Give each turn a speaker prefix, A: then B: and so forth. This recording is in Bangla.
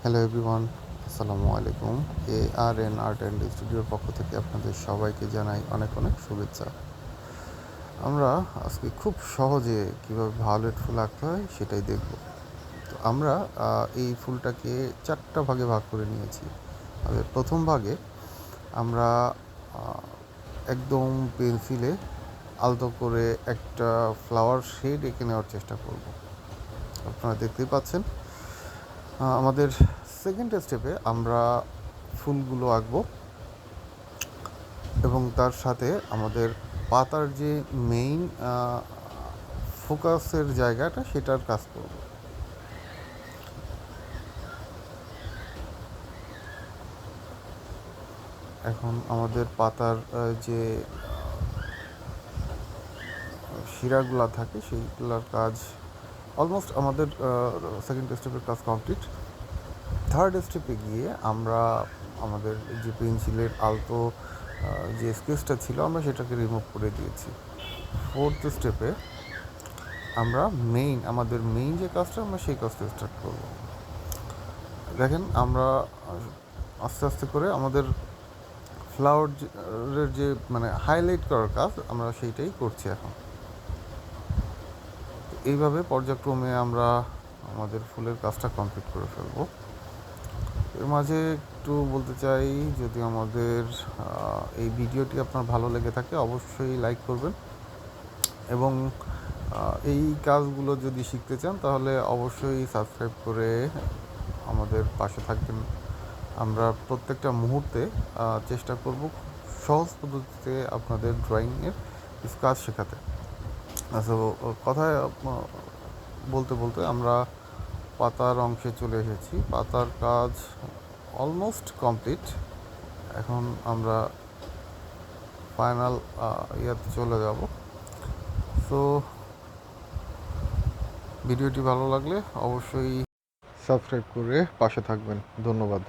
A: হ্যালো এভরিওয়ান, আসসালামু আলাইকুম। ARN আর্ট অ্যান্ড স্টুডিওর পক্ষ থেকে আপনাদের সবাইকে জানাই অনেক অনেক শুভেচ্ছা। আমরা আজকে খুব সহজে কীভাবে ভায়োলেট ফুল আঁকতে হয় সেটাই দেখব। তো আমরা এই ফুলটাকে 4টা ভাগে ভাগ করে নিয়েছি। প্রথম ভাগে আমরা একদম পেন্সিলে আলতো করে একটা ফ্লাওয়ার শেড এঁকে নেওয়ার চেষ্টা করব। আপনারা দেখতেই পাচ্ছেন। আমাদের সেকেন্ড স্টেপে আমরা ফুলগুলো আঁকবো এবং তার সাথে আমাদের পাতার যে মেইন ফোকাসের জায়গাটা সেটার কাজ করব। এখন আমাদের পাতার যে শিরাগুলা থাকে সেইগুলোর কাজ অলমোস্ট আমাদের সেকেন্ড স্টেপের কাজ কমপ্লিট। থার্ড স্টেপে গিয়ে আমরা আমাদের যে পেন্সিলের আলতো যে স্কেচটা ছিল আমরা সেটাকে রিমুভ করে দিয়েছি। ফোর্থ স্টেপে আমরা আমাদের মেইন যে কাজটা আমরা সেই কাজটা স্টার্ট করব। দেখেন আমরা আস্তে আস্তে করে আমাদের ফ্লাওয়ারের যে হাইলাইট করার কাজ আমরা সেইটাই করছি এখন। এইভাবে পর্যায়ক্রমে আমরা আমাদের ফুলের কাজটা কমপ্লিট করে ফেলবো। এর মাঝে একটু বলতে চাই, যদি আমাদের এই ভিডিওটি আপনার ভালো লেগে থাকে অবশ্যই লাইক করবেন এবং এই কাজগুলো যদি শিখতে চান তাহলে অবশ্যই সাবস্ক্রাইব করে আমাদের পাশে থাকবেন। আমরা প্রত্যেকটা মুহূর্তে চেষ্টা করব সহজ পদ্ধতিতে আপনাদের ড্রয়িংয়ের কাজ শেখাতে। তো কথায় বলতে বলতে আমরা পাতার অংশে চলে এসেছি। পাতার কাজ অলমোস্ট কমপ্লিট। এখন আমরা ফাইনাল ইয়াতে চলে যাব। সো ভিডিওটি ভালো লাগলে অবশ্যই সাবস্ক্রাইব করে পাশে থাকবেন। ধন্যবাদ।